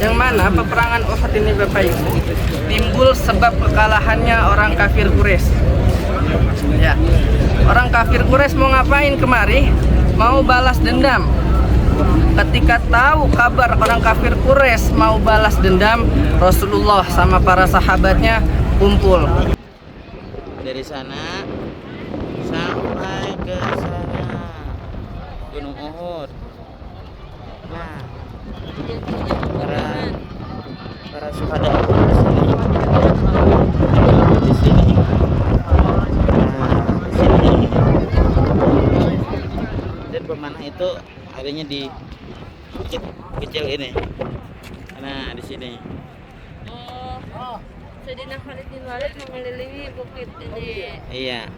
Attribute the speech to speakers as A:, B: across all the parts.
A: Yang mana peperangan Uhud ini Bapak Ibu timbul sebab kekalahannya orang kafir Quraisy. Ya. Orang kafir Quraisy mau ngapain kemari? Mau balas dendam. Ketika tahu kabar orang kafir Quraisy mau balas dendam, Rasulullah sama para sahabatnya kumpul.
B: Dari sana sampai ke sana Gunung Uhud. Nah, para syuhada di sini. Dan pemanah itu adanya di bukit kecil ini. Nah, di sini.
C: Sayyidina Khalid bin Walid mengelilingi bukit ini.
B: Iya.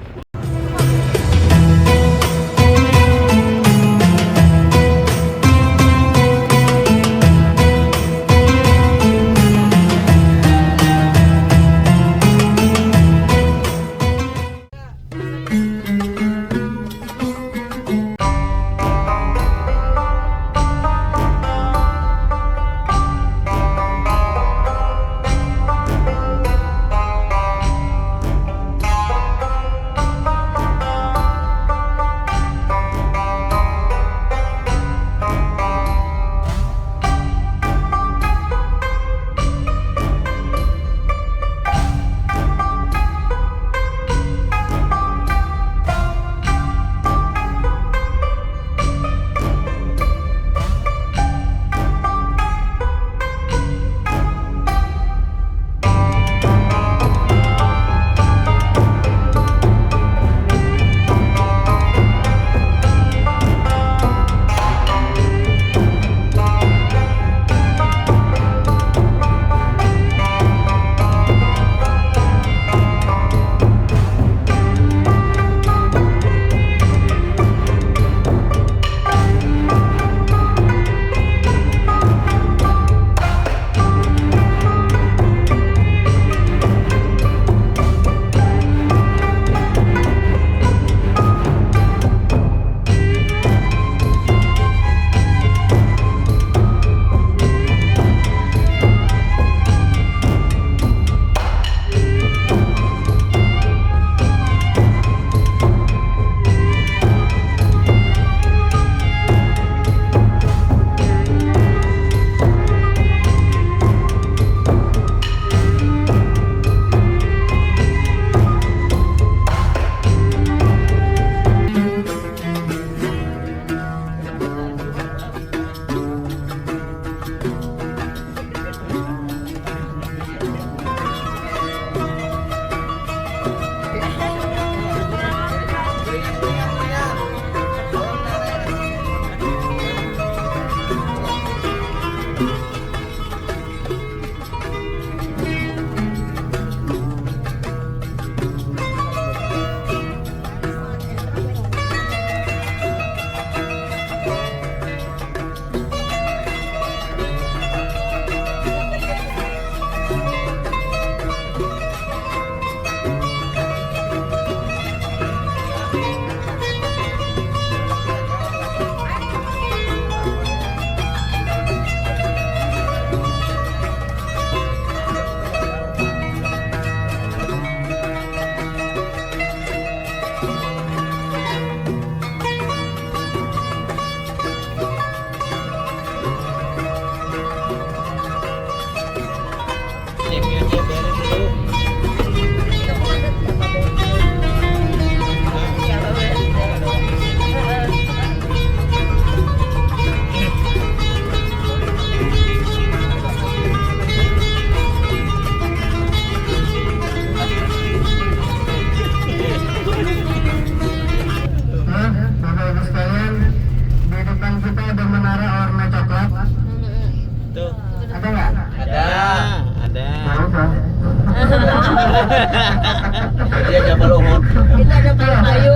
D: Dia Jabal Uhud.
C: Kita ada kayu.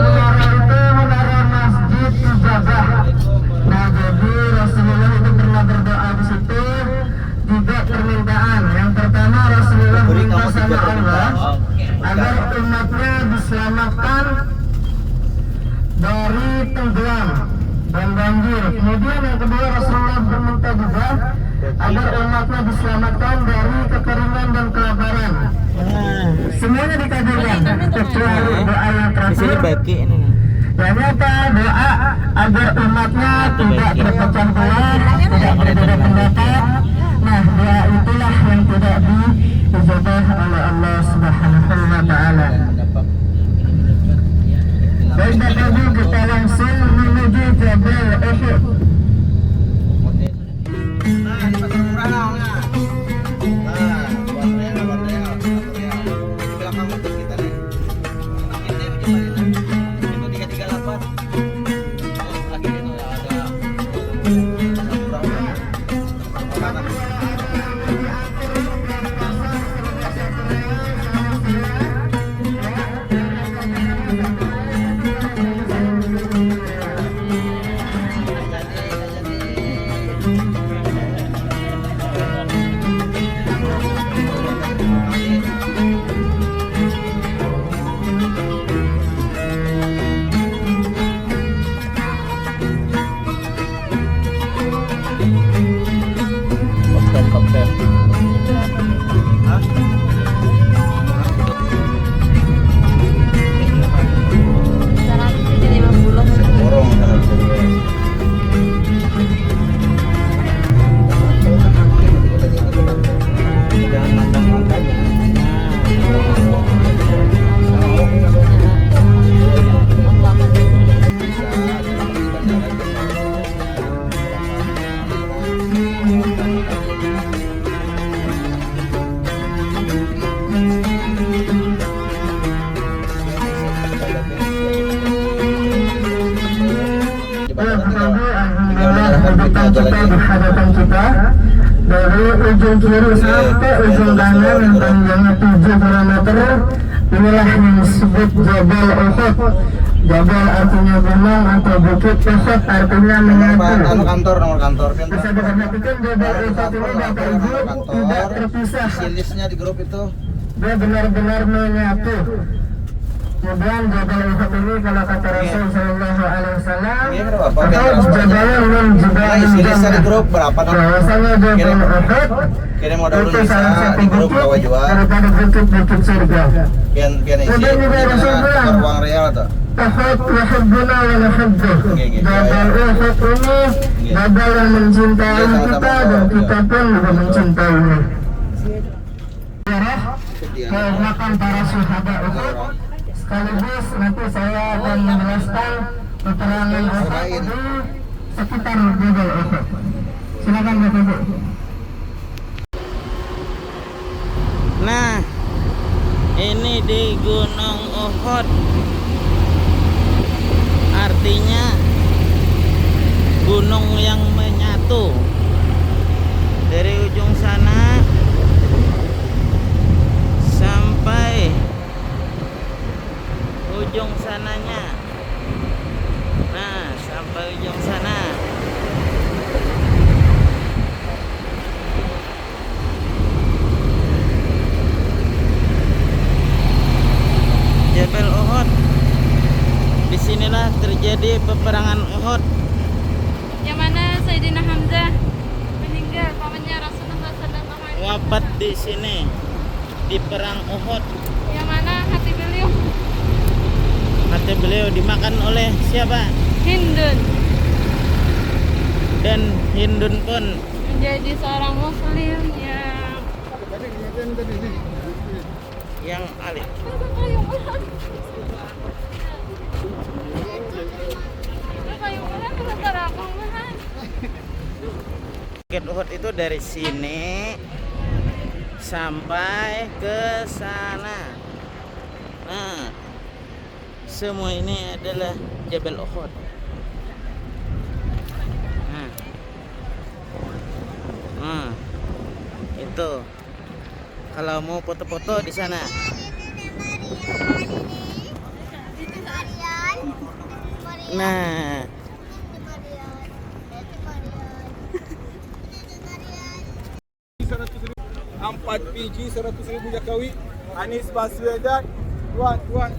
E: Menara Masjid Ijabah. Nah, jadi Rasulullah itu pernah berdoa di situ tiga permintaan. Yang pertama Rasulullah minta sama Allah agar umatnya diselamatkan dari tenggelam dan banjir. Kemudian yang kedua Rasulullah berminta juga agar umatnya diselamatkan dari kekeringan dan kelaparan. Semuanya dikabulkan kecuali doa yang
B: Di sini
E: terakhir.
B: bagi ini nih.
E: Dan apa doa agar umatnya tidak berpecah belah, tidak berbeda pendapat. Nah, doa itulah yang tidak diijabah oleh Allah Subhanahu wa taala. Baik, Bapak Ibu, kita langsung menuju Jabal Uhud.
D: Nah, di pasar murah nah. Nah, buat real. Di belakang motor kita nih. Ini uji Marina. Itu 338. Lagi itu ada pasar murah. Mana? Koktel. Hah?
C: Jadi 50.
D: Borong sana. Jangan nantang-nantang.
E: Alhamdulillah, kehidupan kita di hadapan kita dari ujung kiri sampai ujung kanan yang panjangnya 7 km. Inilah yang disebut Jabal Uhud. Jabal artinya gunung atau bukit, Uhud artinya menyatu.
D: Nomor kantor kan.
E: Bisa diperhatikan Jabal Uhud ini Bapak Ibu tidak terpisah.
D: Listnya di grup itu.
E: Dia benar-benar menyatu. Kemudian Jabal Uhud ini kalau kata Rasul Sallallahu Alaihi Wasallam,
D: Iya, kenapa?
E: atau Jabal min
D: Nah, isi listnya di grup berapa kan?
E: bahwasanya Jabal Uhud
D: Kirim modal
E: itu
D: dulu
E: salah
D: bisa
E: satu
D: di grup
E: bukit
D: bawa jual.
E: daripada bukit-bukit surga.
D: Kian isi.
E: Kemudian juga Rasul bilang,
D: uang real atau?
E: Uhud yuhibbuna wa nuhibbuh.
D: Oke.
E: Jabal Uhud ini Jabal yang mencintai
D: Iya, sama-sama.
E: kita dan kita pun juga mencintainya. Sejarah kehormatan para syuhada Uhud. Sekaligus nanti saya akan menjelaskan keterangan Uhud di sekitar Jabal Uhud. Silakan Bapak Ibu.
B: Nah, ini di Gunung Uhud. Artinya gunung yang menyatu. Dari ujung sana sampai ujung sananya. Nah, sampai ujung sana. Jabal Uhud. Disinilah terjadi peperangan Uhud.
C: Yang mana Sayyidina Hamzah meninggal, pamannya Rasulullah SAW.
B: Wafat di sini di perang Uhud.
C: Yang mana hati beliau
B: Mati beliau dimakan oleh siapa?
C: Hindun,
B: Dan Hindun pun
C: menjadi seorang muslim
B: yang alih. Bukit Uhud itu dari sini sampai ke sana. Nah, semua ini adalah Jabal Uhud. Nah, itu kalau mau foto-foto di sana. Nah,
F: 4 PG 100.000 Jokowi, Anies Baswedan, tuan.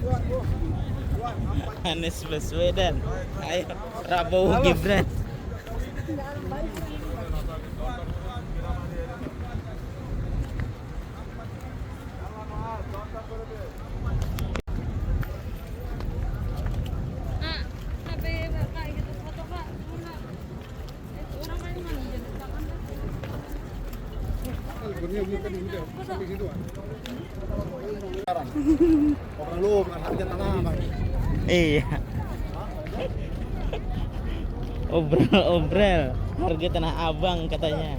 B: Anies Baswedan, ayo Prabowo Gibran. Iya. Obrol harga Tanah Abang katanya.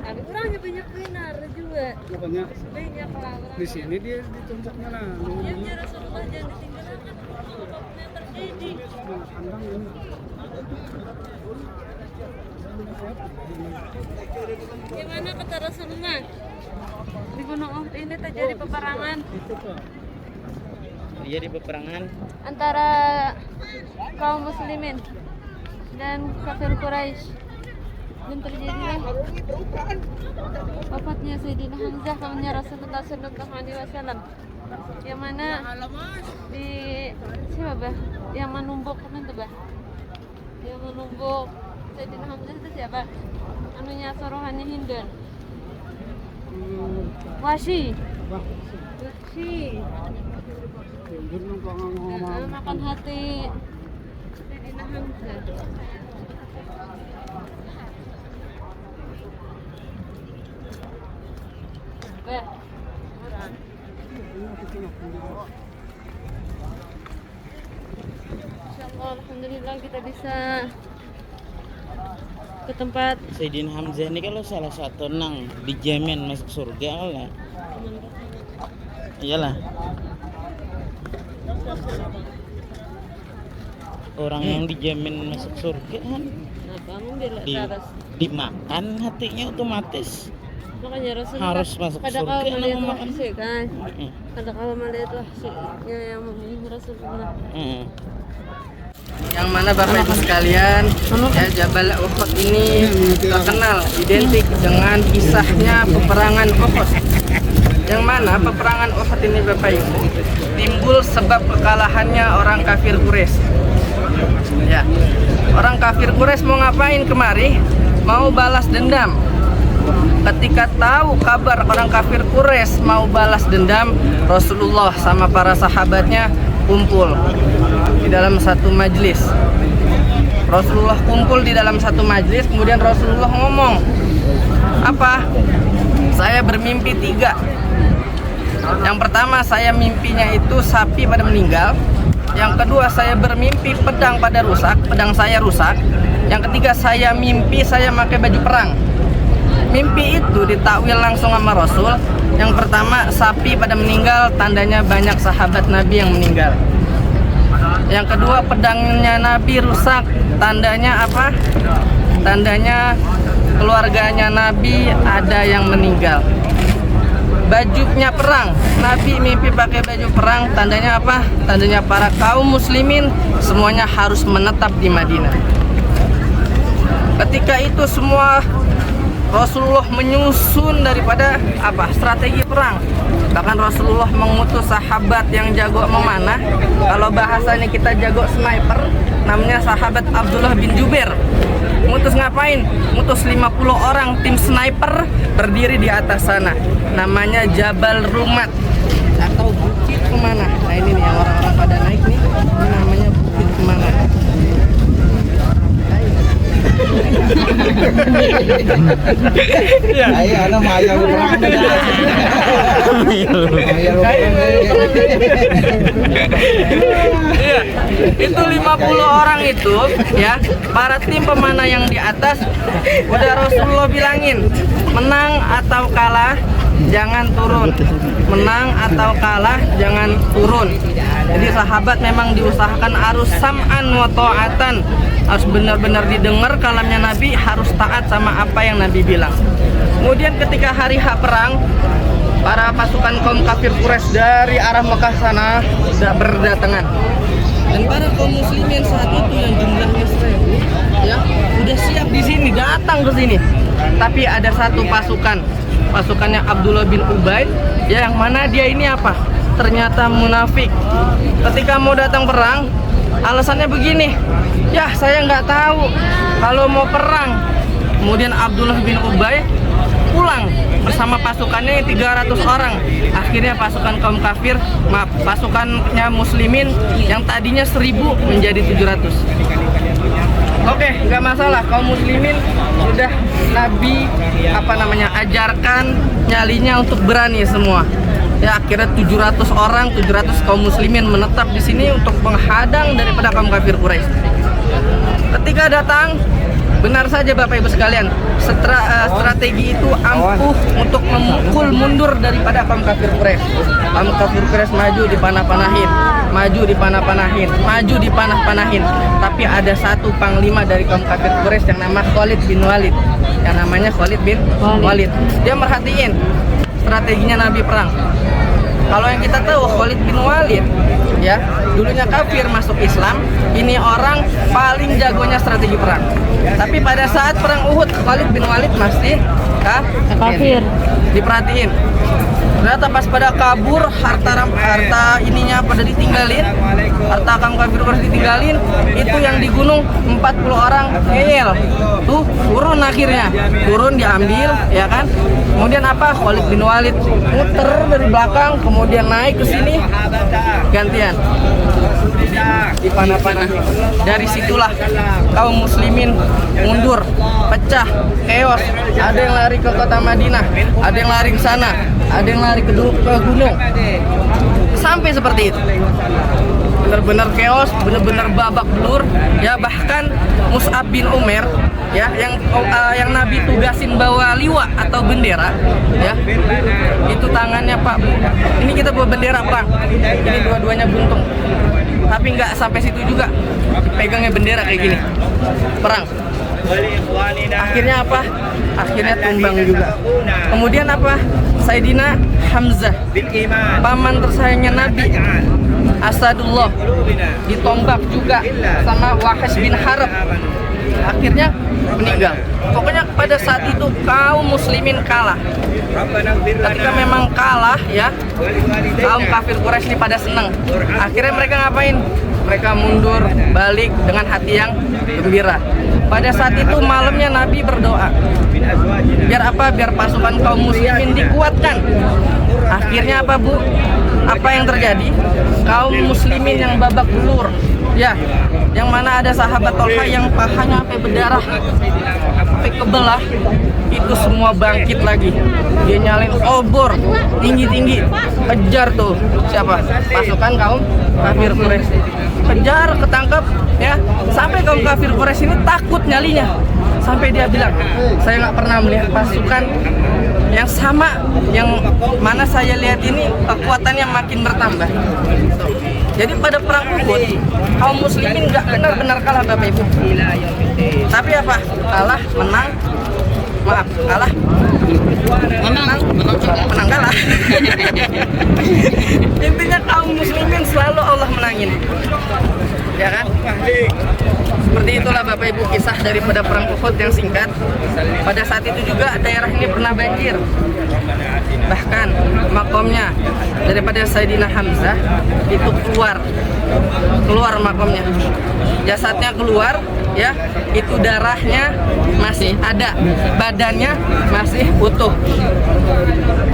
C: Ada orangnya banyak benar juga.
F: Banyak.
C: Banyak lah orang.
F: Di sini dia ditumpuknya lah.
C: Ya Rasulullah jangan ditinggalkan. Apapun yang terjadi.
F: Kandang ini.
C: Gimana kata Rasulullah? Di Gunung Uhud ini terjadi peperangan
B: Iya, di peperangan
C: antara kaum muslimin dan kafir Quraisy. Dan terjadilah wafatnya Sayyidina Hamzah kawannya Rasulullah Sallallahu Alaihi Wasallam, yang mana di siapa bah? Yang menumbuk itu bah? Yang menumbuk Sayyidina Hamzah itu siapa? Anunya sorohannya Hindun. Washi. Makan hati Sayyidina Hamzah. Insyaallah, alhamdulillah kita bisa ke tempat
B: Sayyidina Hamzah ini kalau salah satu nang dijamin masuk surga lah. Iyalah. Orang yang dijamin masuk surga kan dimakan hatinya otomatis.
C: Makanya Rasulullah
B: Harus masuk
C: pada
B: surga,
C: kau melihat
B: mau makan.
C: wahsy kan, pada kau melihat wahsynya yang membunuh Rasulullah.
A: Yang mana Bapak Ibu sekalian, ya Jabal Uhud ini terkenal identik dengan kisahnya peperangan Uhud. Yang mana peperangan Uhud ini Bapak Ibu timbul sebab kekalahannya orang kafir Quraisy. Ya, orang kafir Quraisy mau ngapain kemari? Mau balas dendam. Ketika tahu kabar orang kafir Quraisy mau balas dendam, Rasulullah sama para sahabatnya kumpul di dalam satu majelis. Rasulullah kumpul di dalam satu majelis, kemudian Rasulullah ngomong, apa? Saya bermimpi 3. Yang pertama, saya mimpinya itu sapi pada meninggal. Yang kedua, saya bermimpi pedang pada rusak, pedang saya rusak. Yang ketiga, saya mimpi saya pakai baju perang. Mimpi itu ditakwil langsung sama Rasul. Yang pertama, sapi pada meninggal, tandanya banyak sahabat Nabi yang meninggal. Yang kedua, pedangnya Nabi rusak, tandanya apa? Tandanya keluarganya Nabi ada yang meninggal. Bajunya perang, Nabi mimpi pakai baju perang, tandanya apa? Tandanya para kaum muslimin semuanya harus menetap di Madinah. Ketika itu semua Rasulullah menyusun daripada apa? Strategi perang. Bahkan Rasulullah mengutus sahabat yang jago memanah. Kalau bahasanya kita jago sniper, namanya sahabat Abdullah bin Jubair. Ngutus ngapain? Ngutus 50 orang tim sniper berdiri di atas sana. Namanya Jabal Rumat atau Bukit Pemanah. Nah ini nih yang orang-orang pada naik nih. Ini namanya Bukit Pemanah.
D: Ayo ada maya berang.
A: Iya, itu 50 orang itu ya, para tim pemanah yang di atas udah Rasulullah bilangin, menang atau kalah jangan turun. Menang atau kalah jangan turun. Jadi sahabat memang diusahakan harus sam'an wa ta'atan, harus benar-benar didengar kalamnya Nabi, harus taat sama apa yang Nabi bilang. Kemudian ketika hari H perang, para pasukan kaum kafir Quraisy dari arah Mekah sana sudah berdatangan. Dan para kaum muslimin saat itu yang jumlahnya 1000 ya, sudah siap di sini, datang ke sini. Tapi ada satu pasukannya Abdullah bin Ubay, ya, yang mana dia ini apa? Ternyata munafik. Ketika mau datang perang, alasannya begini, ya saya nggak tahu kalau mau perang. Kemudian Abdullah bin Ubay pulang bersama pasukannya 300 orang. Akhirnya pasukan kaum kafir, pasukannya muslimin yang tadinya 1000 menjadi 700. Oke, nggak masalah, kaum muslimin sudah Nabi ajarkan nyalinya untuk berani semua. Ya, akhirnya 700 orang, 700 kaum muslimin menetap di sini untuk menghadang daripada kaum kafir Quraisy. Ketika datang, benar saja Bapak Ibu sekalian, strategi itu ampuh untuk memukul mundur daripada kaum kafir Quraisy. Kaum kafir Quraisy maju dipanah-panahin, maju dipanah-panahin, maju dipanah-panahin. Tapi ada satu panglima dari kaum kafir Quraisy yang namanya Khalid bin Walid. Yang namanya Khalid bin Walid. Dia merhatiin strateginya Nabi perang. Kalau yang kita tahu, Khalid bin Walid ya, dulunya kafir masuk Islam. Ini orang paling jagonya strategi perang. Tapi pada saat perang Uhud, Khalid bin Walid masih kafir. Diperhatiin. Ternyata pas pada kabur, harta ininya pada ditinggalin, harta kaum kafir harus ditinggalin. Itu yang di gunung 40 orang ngeyel. Tuh turun akhirnya, turun diambil, ya kan? Kemudian apa? Khalid bin Walid muter dari belakang, kemudian naik ke sini, gantian dipanah-panahin. Dari situlah kaum muslimin mundur, pecah, chaos. Ada yang lari ke kota Madinah, ada yang lari ke sana, ada yang lari ke gunung. Sampai seperti itu. Benar-benar chaos, benar-benar babak belur. Ya, bahkan Mus'ab bin Umair ya, yang Nabi tugasin bawa liwa atau bendera, ya, itu tangannya Pak, ini kita bawa bendera perang, ini dua-duanya buntung. Tapi nggak sampai situ juga, pegangnya bendera kayak gini, perang. Akhirnya apa? Akhirnya tumbang juga. Kemudian apa? Sayyidina Hamzah, paman tersayangnya Nabi, Asadullah, ditombak juga sama Wahsy bin Harb. Akhirnya meninggal. Pokoknya pada saat itu kaum muslimin kalah. Ketika memang kalah ya, kaum kafir Quraisy ini pada senang. Akhirnya mereka ngapain? Mereka mundur balik dengan hati yang gembira. Pada saat itu malamnya Nabi berdoa. Biar apa? Biar pasukan kaum muslimin dikuatkan. Akhirnya apa, Bu? Apa yang terjadi? Kaum muslimin yang babak belur, ya, yang mana ada sahabat Tolha yang pahanya sampai berdarah, sampai kebelah, itu semua bangkit lagi. Dia nyalin obor tinggi-tinggi, kejar tuh siapa? Pasukan kaum kafir Quraisy. Kejar, ketangkap, ya, sampai kaum kafir Quraisy ini takut nyalinya. Sampai dia bilang, saya nggak pernah melihat pasukan yang sama, yang mana saya lihat ini kekuatannya makin bertambah. Jadi pada perang Uhud, kaum muslimin nggak benar-benar kalah Bapak Ibu. Tapi apa? Kalah, menang. Maaf, kalah. Menang kalah. Intinya kaum muslimin selalu Allah menangin. Ya kan? Seperti itulah Bapak Ibu kisah daripada perang Uhud yang singkat. Pada saat itu juga daerah ini pernah banjir. Bahkan makomnya daripada Sayyidina Hamzah itu keluar makomnya. Jasadnya keluar, ya, itu darahnya masih ada, badannya masih utuh.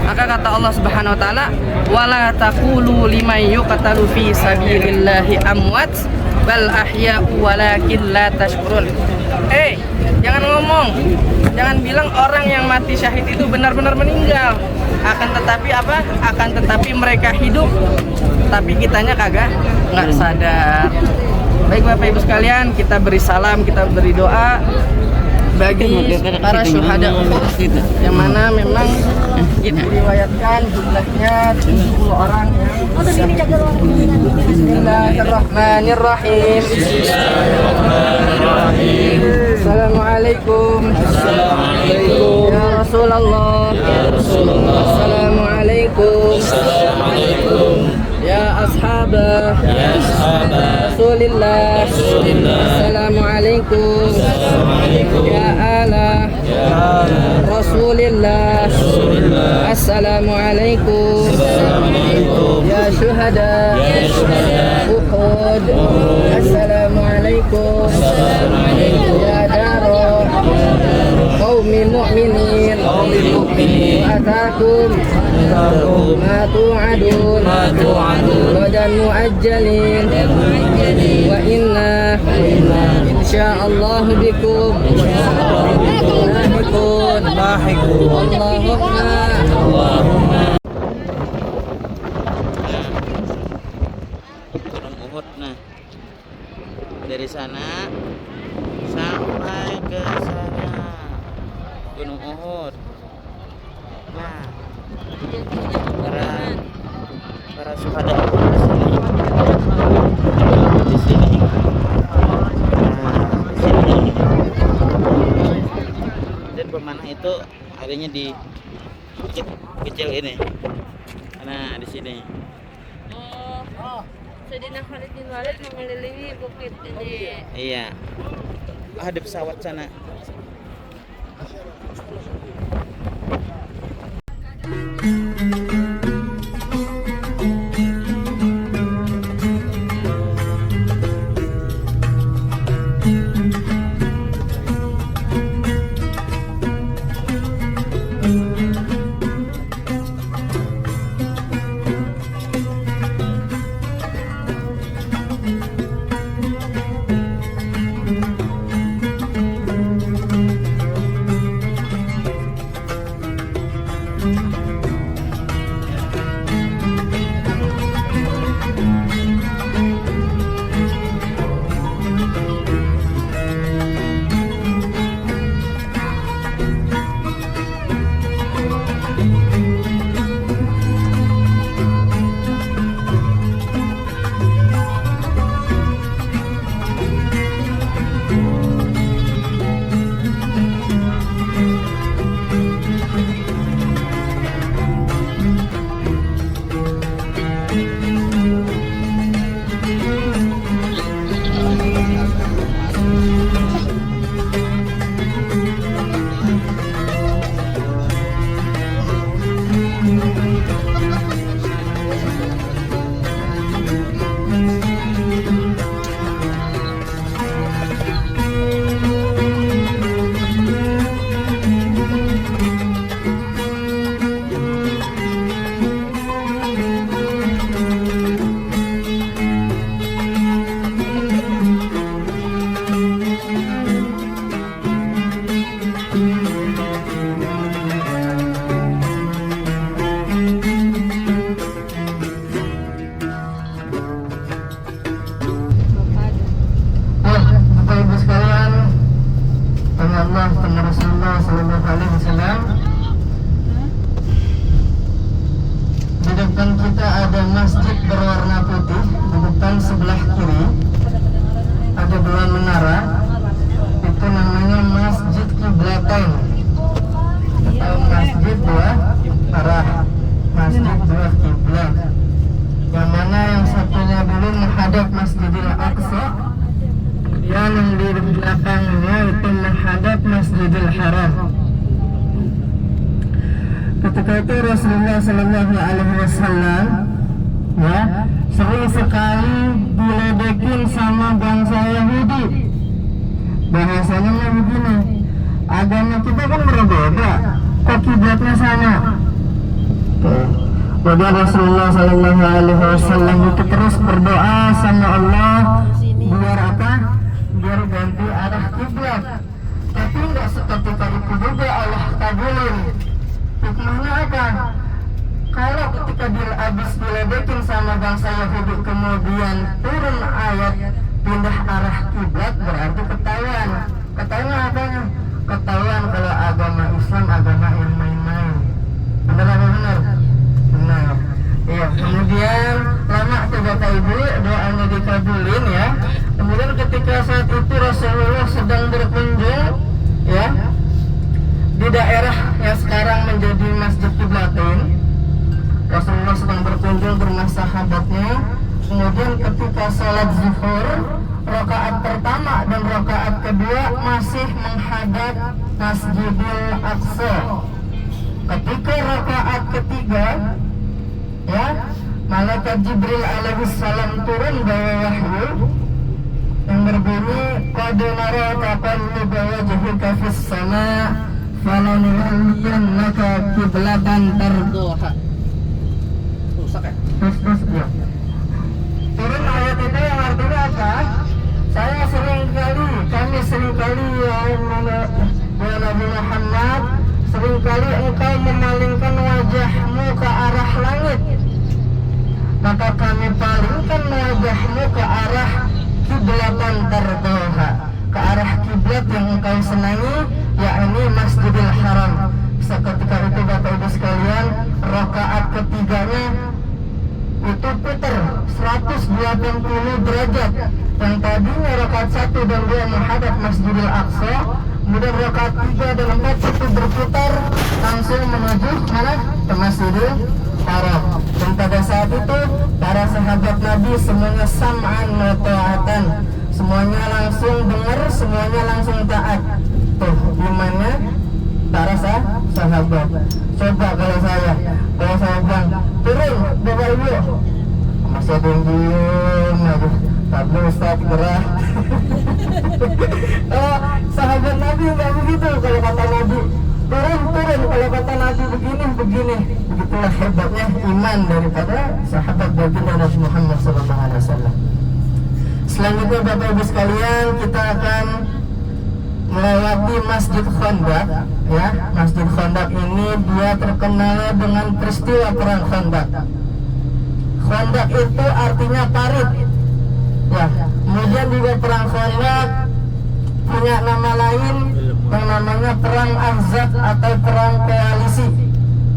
A: Maka kata Allah Subhanahu wa taala, wala taqulu liman yuqtalu fi sabilillahi amwat bal ahya'u walakin la tashkurun. Jangan ngomong, jangan bilang orang yang mati syahid itu benar-benar meninggal. Akan tetapi apa? Akan tetapi mereka hidup, tapi kitanya nggak sadar. Baik Bapak Ibu sekalian, kita beri salam, kita beri doa bagi para syuhada Uhud, yang mana memang diriwayatkan jumlahnya 70 orang ya. Bismillahirrahmanirrahim. Assalamualaikum. Ya Rasulullah. Assalamualaikum. Ya ashabah Rasulillah. Assalamualaikum. Ya ala Rasulillah. Assalamualaikum. Ya syuhada Uhud. Assalamualaikum. Ya daro qaumin mu'minin wa atakum ma tu'adun wadan mu'ajjalin wa inna insyaallah bikum lahiqun Allahumma
B: Gunung Uhud. Nah, dari sana sampai ke sana Gunung Uhud. Nah, para syuhada di sini. Nah, di sini. Dan pemanah itu adanya di bukit kecil ini. Nah, di sini.
C: Sayyidina Khalid bin Walid mengelilingi bukit ini.
B: Iya. Ada pesawat sana.
E: Ketika itu Rasulullah Sallallahu Alaihi Wasallam ya sering sekali diledekin sama bangsa Yahudi. Bahasanya begini, agama kita kan berbeda, kok kiblatnya sama. Jadi Rasulullah Sallallahu Alaihi Wasallam itu terus berdoa sama Allah biar apa? Biar ganti arah kiblat. Tapi nggak seketika itu juga Allah kabulin. Hikmahnya apa? Kalau ketika habis diledekin sama bangsa Yahudi kemudian turun ayat pindah arah kiblat, berarti ketahuan. Ketahuan apanya? Ketahuan kalau agama Islam agama yang main-main. Benar apa benar? Benar. Iya. Kemudian lama tuh Bapak Ibu doanya dikabulin ya. Kemudian ketika saat itu Rasulullah sedang berkunjung ya di daerah yang sekarang menjadi Masjid Qiblatain. Rasulullah sedang berkunjung ke rumah sahabatnya. Kemudian ketika salat zuhur, rakaat pertama dan rakaat kedua masih menghadap Masjidil Aqsa. Ketika rakaat ketiga, ya, malaikat Jibril alaihissalam turun bawa wahyu yang berbunyi qad nara taqalluba wajhika fis sama falanuwalliyannaka qiblatan tardoha.
A: Rusak ya?
E: Terus ya. Turun ayat itu yang artinya apa? Kami seringkali ya Nabi Muhammad, seringkali engkau memalingkan wajahmu ke arah langit, maka kami palingkan wajahmu ke arah kiblatan tardoha, ke arah kiblat yang engkau senangi, yakni Masjidil Haram. Seketika itu Bapak Ibu sekalian, rakaat ketiganya itu putar 180 derajat. Yang tadinya rakaat 1 dan 2 menghadap Masjidil Aqsa, kemudian rakaat 3 dan 4 itu berputar langsung menuju mana? Ke Masjidil Haram. Dan pada saat itu para sahabat Nabi semuanya sam'an wa ta'atan, semuanya langsung dengar, semuanya langsung taat. Tuh imannya para sahabat. Coba kalau saya bilang turun Bapak Ibu, masih ada yang diem aja. Tapi Ustaz gerah. Sahabat Nabi nggak begitu. Kalau kata Nabi turun, kalau kata Nabi begini. Begitulah hebatnya iman daripada sahabat baginda Nabi Muhammad SAW. Selanjutnya Bapak Ibu sekalian, kita akan melewati Masjid Khandaq. Ya, Masjid Khandaq ini dia terkenal dengan peristiwa perang Khandaq. Khandaq itu artinya parit. Ya, kemudian juga perang Khandaq punya nama lain yang namanya perang Ahzab atau perang koalisi.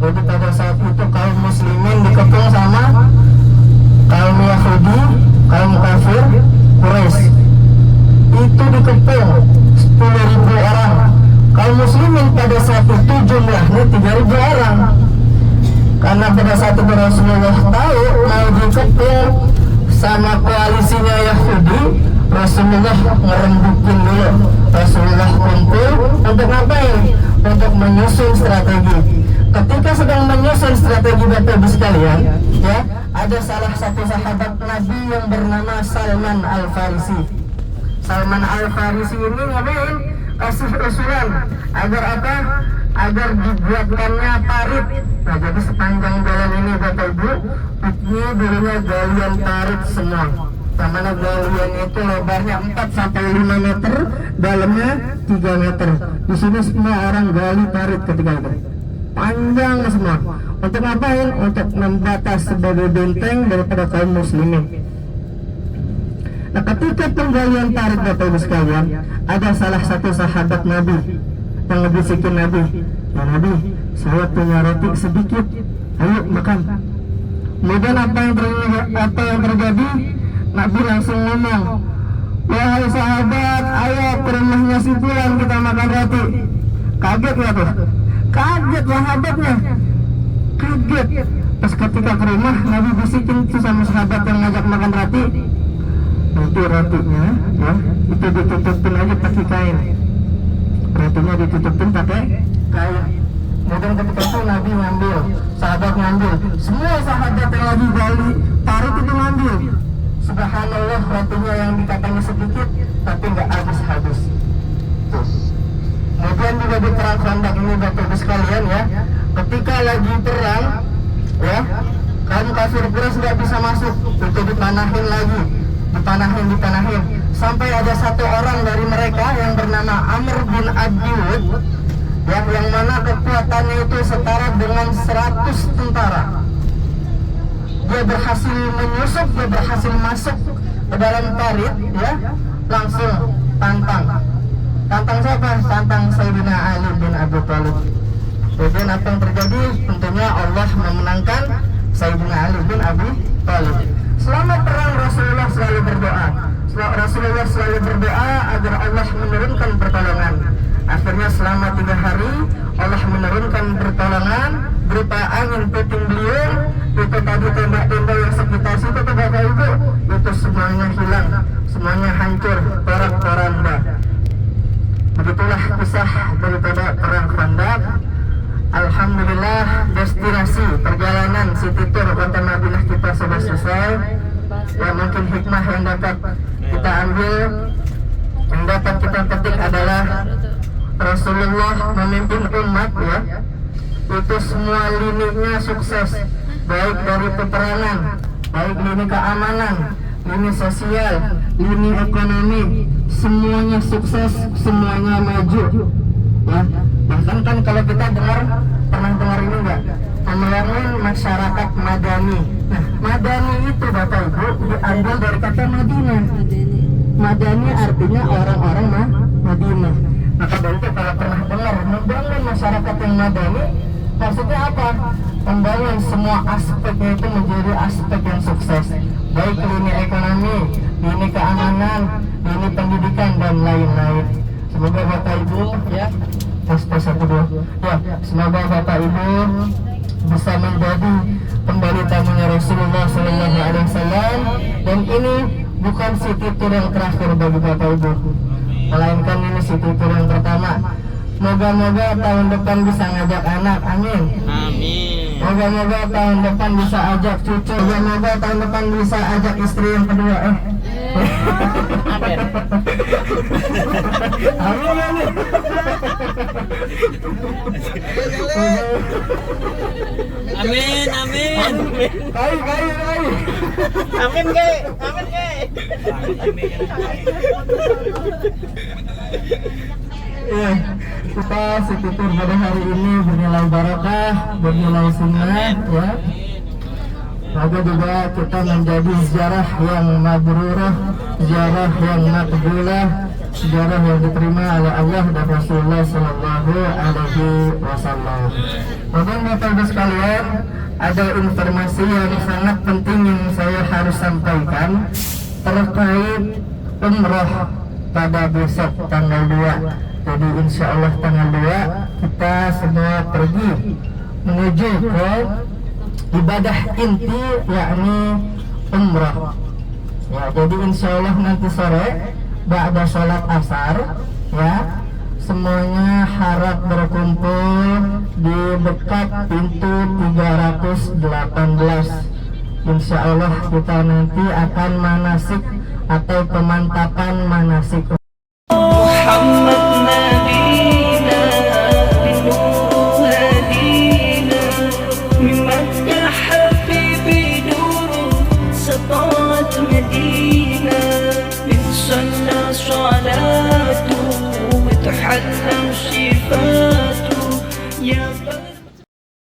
E: Jadi pada saat itu kaum muslimin dikepung sama kaum Yahudi, kaum kafir Quraisy. Itu dikepung 10.000 orang. Kaum muslimin pada saat itu jumlahnya 3.000 orang. Karena pada saat itu Rasulullah tahu mau dikepung sama koalisinya Yahudi, Rasulullah ngerembukin dulu. Rasulullah kumpul untuk ngapain? Untuk menyusun strategi. Ketika sedang menyusun strategi Bapak Ibu sekalian, ya, ada salah satu sahabat Nabi yang bernama Salman Al-Farisi. Salman Al-Farisi ini ngapain? Kasih usulan agar apa? Agar dibuatkannya parit. Nah, jadi sepanjang jalan ini Bapak Ibu, ini dulunya galian parit semua. Yang mana galian itu lebarnya 4-5 meter, dalamnya 3 meter. Di sini semua orang gali parit ketika itu. Panjang semua. Untuk ngapain? Untuk membatas sebagai benteng daripada kaum muslimin. Nah, ketika penggalian parit Bapak Ibu sekalian, ada salah satu sahabat Nabi yang ngebisikin Nabi, ya Nabi, saya punya roti sedikit, ayo makan. Kemudian apa yang terjadi? Nabi langsung ngomong, wahai sahabat, ayo ke rumahnya si Fulan kita makan roti. Kaget ya tuh? Kaget sahabatnya, kaget. Terus ketika ke rumah, Nabi bisikin tuh sama sahabat yang ngajak makan roti, nanti rotinya ya itu ditutupin aja pakai kain. Rotinya ditutupin pakai kain. Kemudian ketika itu Nabi ngambil, sahabat ngambil, semua sahabat yang lagi gali parit itu ngambil. Subhanallah, rotinya yang dikatanya sedikit tapi nggak habis-habis. Kemudian juga di perang Khandaq ini Bapak Ibu sekalian ya, ketika lagi perang ya, kaum kafir Quraisy nggak bisa masuk, itu dipanahin lagi. Dipanahin sampai ada satu orang dari mereka yang bernama Amr bin Abdiwud ya, yang mana kekuatannya itu setara dengan 100 tentara. Dia berhasil menyusup, dia berhasil masuk ke dalam parit ya, langsung tantang siapa? Tantang Sayyidina Ali bin Abi Thalib. Kemudian apa yang terjadi? Tentunya Allah memenangkan Sayyidina Ali bin Abi Thalib. Selama perang Rasulullah selalu berdoa. Rasulullah selalu berdoa agar Allah menurunkan pertolongan. Akhirnya selama 3 hari Allah menurunkan pertolongan berupa angin puting beliung. Itu tadi tembak-tembak yang sekitar situ tuh Bapak Ibu, itu semuanya hilang, semuanya hancur, porak-poranda. Begitulah kisah daripada perang Khandaq. Alhamdulillah, destinasi perjalanan City Tour Kota Madinah kita sudah selesai. Ya, mungkin hikmah yang dapat kita ambil, yang dapat kita petik adalah Rasulullah memimpin umat ya, itu semua lininya sukses, baik dari peperangan, baik lini keamanan, lini sosial, lini ekonomi, semuanya sukses, semuanya maju ya. Bahkan kan kalau kita pernah dengar ini enggak, membangun masyarakat madani. Nah, madani itu Bapak Ibu diambil dari kata Madinah. Madani artinya orang-orang Madinah. Maka dari itu kalau pernah dengar membangun masyarakat yang madani, maksudnya apa? Membangun semua aspeknya itu menjadi aspek yang sukses, baik lini ekonomi, lini keamanan, lini pendidikan dan lain-lain. Semoga Bapak Ibu ya, pas 1 2 ya, semoga Bapak Ibu bisa menjadi kembali tamunya Rasulullah Sallallahu Alaihi Wasallam. Dan ini bukan city tour yang terakhir bagi Bapak Ibu, melainkan ini city tour yang pertama. Moga-moga tahun depan bisa ngajak anak, amin.
B: Amin.
E: Moga-moga tahun depan bisa ajak cucu. Moga-moga tahun depan bisa ajak istri yang kedua.
B: Amin.
E: Amin.
B: Amin, amin.
E: Baik.
B: Amin, Ge. Amin, Ge.
E: Ya, kita city tour pada hari ini bernilai barakah, bernilai sunnah ya. Semoga juga kita menjadi ziarah yang mabrurah, ziarah yang makbulah, ziarah yang diterima oleh Allah dan Rasulullah Sallallahu Alaihi Wasallam. Kemudian Bapak Ibu sekalian, ada informasi yang sangat penting yang saya harus sampaikan terkait umroh pada besok tanggal 2. Jadi insya Allah tanggal 2 kita semua pergi menuju ke ibadah inti, yakni umrah ya. Jadi insya Allah nanti sore ba'da sholat asar ya, semuanya harap berkumpul di dekat pintu 318. Insya Allah kita nanti akan manasik atau pemantapan manasik